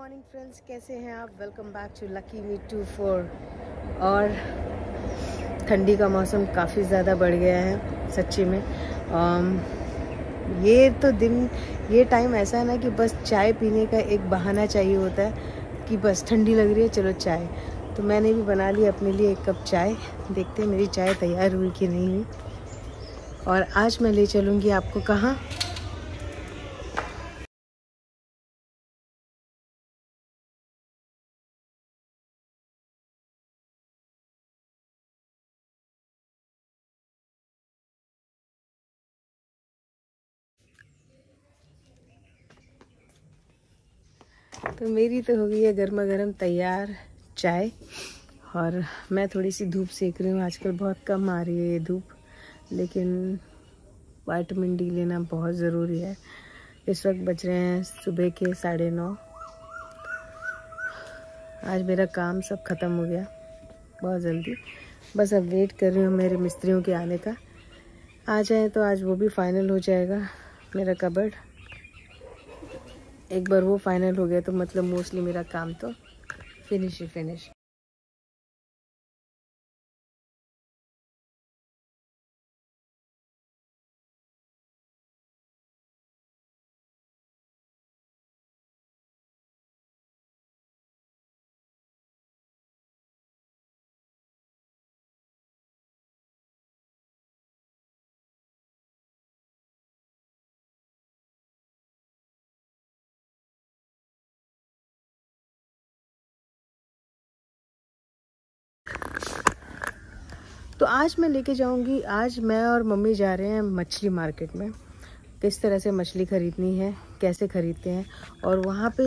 Morning friends, कैसे हैं आप? वेलकम बैक टू लकी मी 24। और ठंडी का मौसम काफ़ी ज़्यादा बढ़ गया है सच्ची में। ये टाइम ऐसा है ना कि बस चाय पीने का एक बहाना चाहिए होता है कि बस ठंडी लग रही है, चलो चाय। तो मैंने भी बना ली अपने लिए एक कप चाय। देखते हैं मेरी चाय तैयार हुई कि नहीं हुई। और आज मैं ले चलूँगी आपको कहाँ। तो मेरी तो हो गई है गर्मा गर्म तैयार चाय। और मैं थोड़ी सी धूप सेक रही हूँ। आजकल बहुत कम आ रही है ये धूप, लेकिन विटामिन डी लेना बहुत ज़रूरी है। इस वक्त बज रहे हैं सुबह के 9:30। आज मेरा काम सब ख़त्म हो गया बहुत जल्दी। बस अब वेट कर रही हूँ मेरे मिस्त्रियों के आने का। आ जाए तो आज वो भी फाइनल हो जाएगा मेरा कबर्ड। एक बार वो फाइनल हो गया तो मतलब मोस्टली मेरा काम तो फिनिश ही फिनिश। तो आज मैं लेके जाऊंगी, आज मैं और मम्मी जा रहे हैं मछली मार्केट में। किस तरह से मछली ख़रीदनी है, कैसे ख़रीदते हैं। और वहाँ पे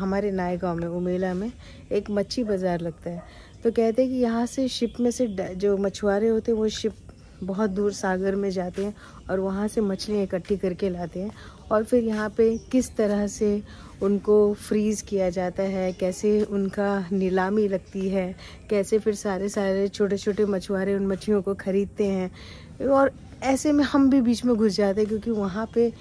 हमारे नए गांव में उमेला में एक मच्छी बाज़ार लगता है। तो कहते हैं कि यहाँ से शिप में से जो मछुआरे होते हैं वो शिप बहुत दूर सागर में जाते हैं और वहाँ से मछलियाँ इकट्ठी करके लाते हैं। और फिर यहाँ पे किस तरह से उनको फ्रीज़ किया जाता है, कैसे उनका नीलामी लगती है, कैसे फिर सारे छोटे छोटे मछुआरे उन मछलियों को ख़रीदते हैं। और ऐसे में हम भी बीच में घुस जाते हैं, क्योंकि वहाँ पे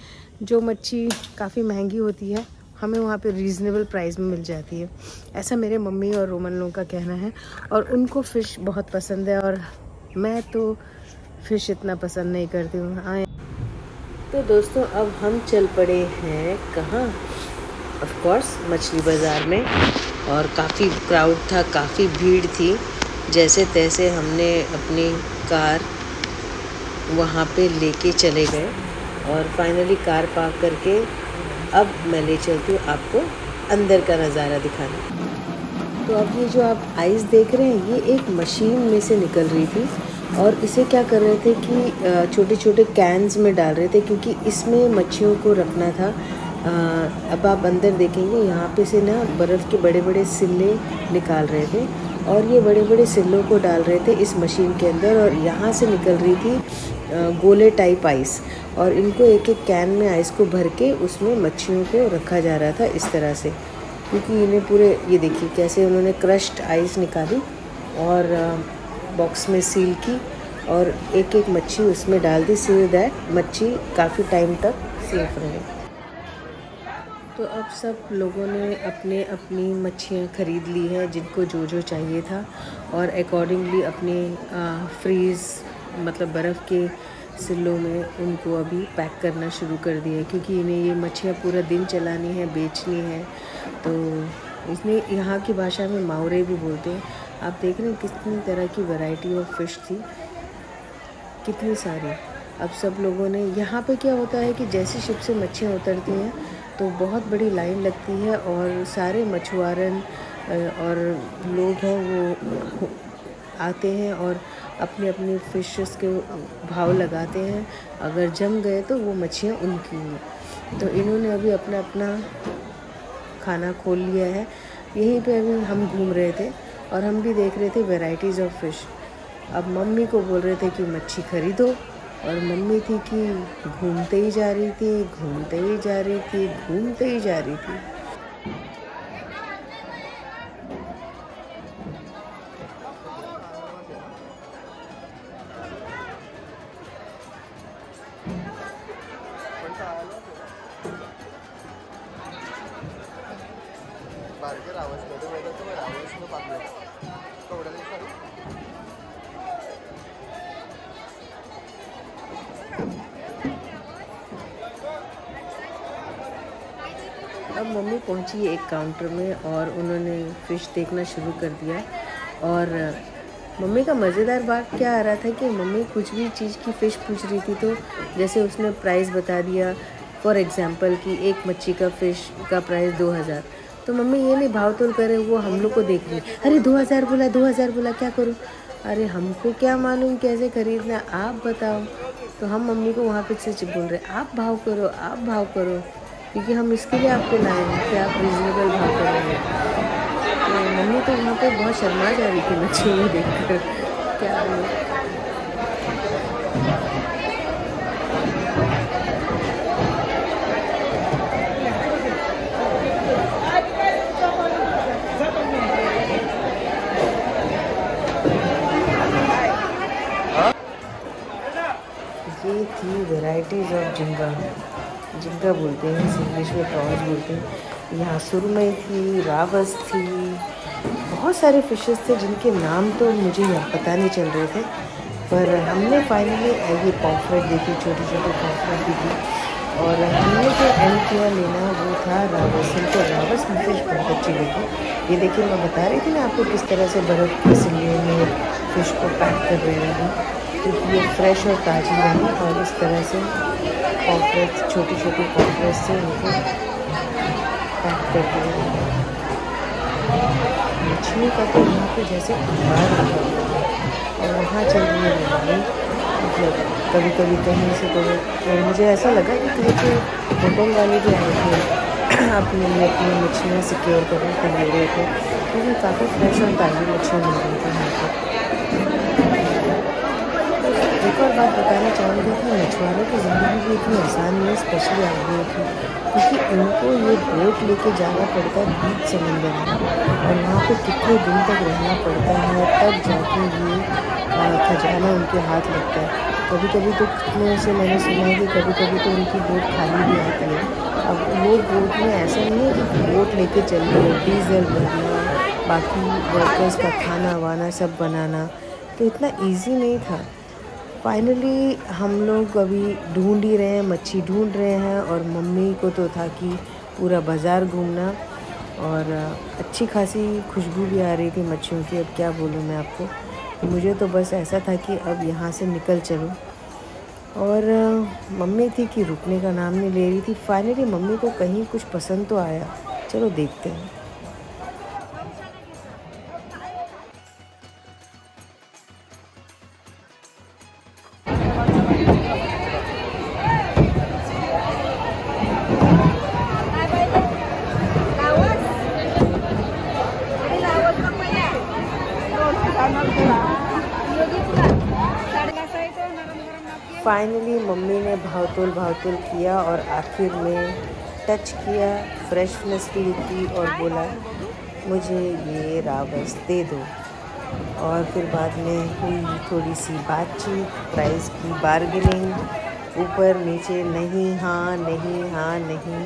जो मच्छी काफ़ी महंगी होती है हमें वहाँ पे रीज़नेबल प्राइस में मिल जाती है। ऐसा मेरे मम्मी और रोमन लोगों का कहना है। और उनको फ़िश बहुत पसंद है और मैं तो फ़िश इतना पसंद नहीं करती हूँ। आए तो दोस्तों, अब हम चल पड़े हैं कहाँ? ऑफ कोर्स मछली बाज़ार में। और काफ़ी क्राउड था, काफ़ी भीड़ थी। जैसे तैसे हमने अपनी कार वहाँ पे लेके चले गए और फाइनली कार पार्क करके अब मैं ले चलती हूँ आपको अंदर का नज़ारा दिखाने। तो अब ये जो आप आइस देख रहे हैं, ये एक मशीन में से निकल रही थी। और इसे क्या कर रहे थे कि छोटे छोटे कैन्स में डाल रहे थे, क्योंकि इसमें मच्छियों को रखना था। अब आप अंदर देखेंगे, यहाँ पे से ना बर्फ़ के बड़े बड़े सिल्ले निकाल रहे थे और ये बड़े बड़े सिल्लों को डाल रहे थे इस मशीन के अंदर। और यहाँ से निकल रही थी गोले टाइप आइस। और इनको एक एक कैन में आइस को भर के उसमें मच्छियों को रखा जा रहा था इस तरह से। क्योंकि इन्हें पूरे, ये देखिए कैसे उन्होंने क्रश्ड आइस निकाली और बॉक्स में सील की और एक एक मच्छी उसमें डाल दी, सो दैट मच्छी काफ़ी टाइम तक सेफ रहे। तो अब सब लोगों ने अपने अपनी मच्छियाँ ख़रीद ली है जिनको जो जो चाहिए था। और अकॉर्डिंगली अपने फ्रीज़ मतलब बर्फ़ के सिल्लों में उनको अभी पैक करना शुरू कर दिया है, क्योंकि इन्हें ये मच्छियाँ पूरा दिन चलानी है, बेचनी है। तो इसमें यहाँ की भाषा में मावरे भी बोलते हैं। आप देख रहे हैं कितनी तरह की वैरायटी ऑफ फ़िश थी, कितनी सारी। अब सब लोगों ने, यहाँ पे क्या होता है कि जैसे शिप से मच्छियाँ उतरती हैं तो बहुत बड़ी लाइन लगती है और सारे मछुआरन और लोग हैं वो आते हैं और अपने अपने फ़िशेस के भाव लगाते हैं। अगर जम गए तो वो मच्छियाँ उनकी हैं। तो इन्होंने अभी अपना अपना खाना खोल लिया है। यहीं पे अभी हम घूम रहे थे और हम भी देख रहे थे वैरायटीज़ ऑफ फ़िश। अब मम्मी को बोल रहे थे कि मच्छी ख़रीदो, और मम्मी थी कि घूमते ही जा रही थी, घूमते ही जा रही थी, घूमते ही जा रही थी। अब मम्मी पहुंची एक काउंटर में और उन्होंने फ़िश देखना शुरू कर दिया। और मम्मी का मज़ेदार बात क्या आ रहा था कि मम्मी कुछ भी चीज़ की फ़िश पूछ रही थी, तो जैसे उसने प्राइस बता दिया फॉर एग्ज़ाम्पल कि एक मच्छी का फ़िश का प्राइस 2000, तो मम्मी ये नहीं भाव तोल करे, वो हम लोग को देख रही, अरे 2000 बोला, 2000 बोला, क्या करूँ? अरे हमको क्या मालूम कैसे खरीदना, आप बताओ। तो हम मम्मी को वहाँ पे से बोल रहे, आप भाव करो, आप भाव करो, क्योंकि हम इसके लिए आपको लाए हैं कि आप रिजनेबल भाव करेंगे। तो मम्मी तो वहाँ पे बहुत शर्मा जा रही थी मच्छी को देखकर, क्या बोलूं। ये थी वेराइटीज़ ऑफ झींगा, झींगा बोलते हैं इंग्लिश में, प्रॉन्स बोलते हैं। यहाँ सुरमई थी, रावस थी, बहुत सारे फिशेस थे जिनके नाम तो मुझे यहाँ पता नहीं चल रहे थे। पर हमने फाइनली ये पॉम्फ्रेट देखी, छोटी छोटी पॉम्फ्रेट भी थी। और हमने जो एंड किया लेना वो था रावस। हमको रावस फिश बहुत अच्छी लगी। ये देखिए, मैं बता रही थी ना आपको किस तरह से बर्फ़ के सिले में फ़िश को पैक कर रहे हैं, क्योंकि ये फ्रेश और ताज़ी रही। और इस तरह से पॉम्फ्रेट, छोटी छोटी पॉम्फ्रेट से उनको पैक कर दिया। मछली का तो यहाँ पे जैसे अंबार लगा हुआ है और वहाँ चल रही है लड़ाई। मतलब कभी कभी कहीं से तो मुझे ऐसा लगा कि कहीं के होटल वाले भी आए थे अपनी मछलियाँ सिक्योर करने के लिए थे, क्योंकि काफ़ी फ्रेश और ताज़ी मछलियाँ मिल रही थी यहाँ पर। एक और बात बताना चाहूँगी कि मछुआरों की ज़िंदगी भी इतनी आसान नहीं है, स्पेशली आदमियों की, क्योंकि इनको ये बोट लेके जाना पड़ता है बीच समंदर में, और वहाँ पे कितने दिन तक रहना पड़ता है, तब जाके ये खजाना उनके हाथ लगता है। कभी कभी तो कितने से मैंने सुना है कि कभी कभी तो उनकी बोट खाली भी आती है। अब वो बोट में ऐसा नहीं है कि बोट लेके चल रहे, डीजल भरना, बाकी वर्कर्स का खाना वाना सब बनाना, तो इतना ईजी नहीं था। फाइनली हम लोग अभी ढूंढ ही रहे हैं, मच्छी ढूंढ रहे हैं। और मम्मी को तो था कि पूरा बाज़ार घूमना, और अच्छी खासी खुशबू भी आ रही थी मच्छियों की। अब क्या बोलूँ मैं आपको, मुझे तो बस ऐसा था कि अब यहाँ से निकल चलूँ। और मम्मी थी कि रुकने का नाम नहीं ले रही थी। फाइनली मम्मी को कहीं कुछ पसंद तो आया, चलो देखते हैं। फाइनली मम्मी ने भावतोल किया और आखिर में टच किया, फ्रेशनेस फील की और बोला मुझे ये रावस दे दो। और फिर बाद में हुई थोड़ी सी बातचीत, प्राइस की बार्गेनिंग, ऊपर नीचे, नहीं हाँ नहीं हाँ नहीं,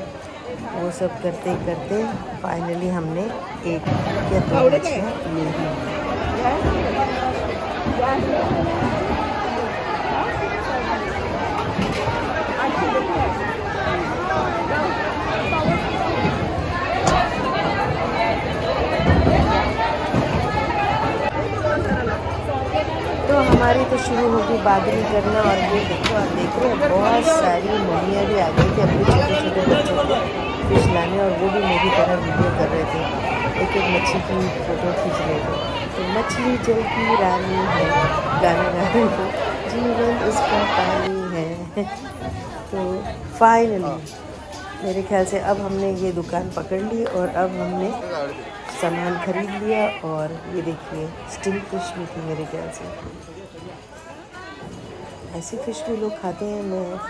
वो सब करते करते फाइनली हमने एक या दो मछलियाँ ले ली। तो हमारी तो शुरू होगी बार्गेनिंग करना। और ये देखो, आप देख रहे हैं बहुत सारी मम्मियाँ भी आ गई थी अपने छोटे छोटे बच्चों को फिश लाने, और वो भी मेरी तरह वीडियो कर रहे थे, एक एक मच्छी की फ़ोटो खींच रहे थे। तो मछली जल की रानी है, गाना गा रहे थे, जीवन उसका पानी है। तो फाइनली मेरे ख्याल से अब हमने ये दुकान पकड़ ली और अब हमने सामान खरीद लिया। और ये देखिए स्टिंग फिश भी थी मेरे ख्याल से। ऐसी फ़िश भी लोग खाते हैं,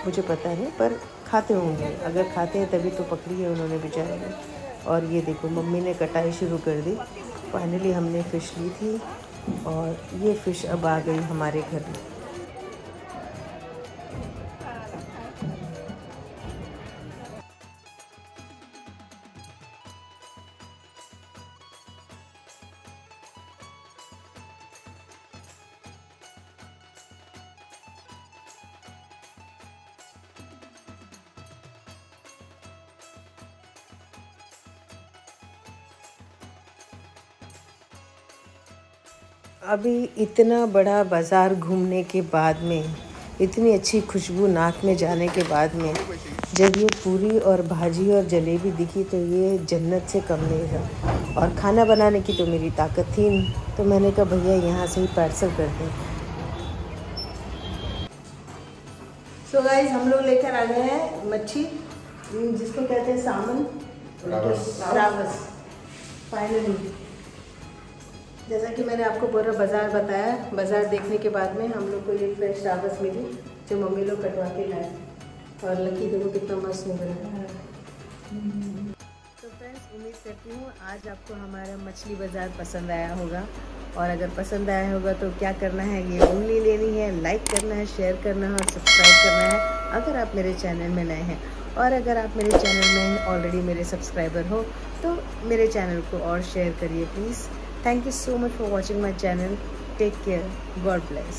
मुझे पता नहीं, पर खाते होंगे। अगर खाते हैं तभी तो पकड़ी है उन्होंने बेचारे ने। और ये देखो मम्मी ने कटाई शुरू कर दी। फाइनली हमने फ़िश ली थी और ये फ़िश अब आ गई हमारे घर में। अभी इतना बड़ा बाज़ार घूमने के बाद में, इतनी अच्छी खुशबू नाक में जाने के बाद में, जब ये पूरी और भाजी और जलेबी दिखी तो ये जन्नत से कम नहीं था। और खाना बनाने की तो मेरी ताकत थी नहीं, तो मैंने कहा भैया यहाँ से ही पार्सल कर दें। सो गाइस, हम लोग लेकर आ गए हैं मच्छी, जिसको कहते हैं सामन, रावस। फाइनली, जैसा कि मैंने आपको पूरा बाज़ार बताया, बाज़ार देखने के बाद में हम लोग को ये फ्रेश रावस मिली जो मम्मी लोग कटवा के लाए। और लकी देखो कितना मस्त निकला है। तो फ्रेंड्स, उम्मीद करती हूँ आज आपको हमारा मछली बाज़ार पसंद आया होगा। और अगर पसंद आया होगा तो क्या करना है, ये उंगली लेनी है, लाइक करना है, शेयर करना है और सब्सक्राइब करना है अगर आप मेरे चैनल में नए हैं। और अगर आप मेरे चैनल में ऑलरेडी मेरे सब्सक्राइबर हो तो मेरे चैनल को और शेयर करिए please. Thank you so much for watching my channel. Take care. God bless.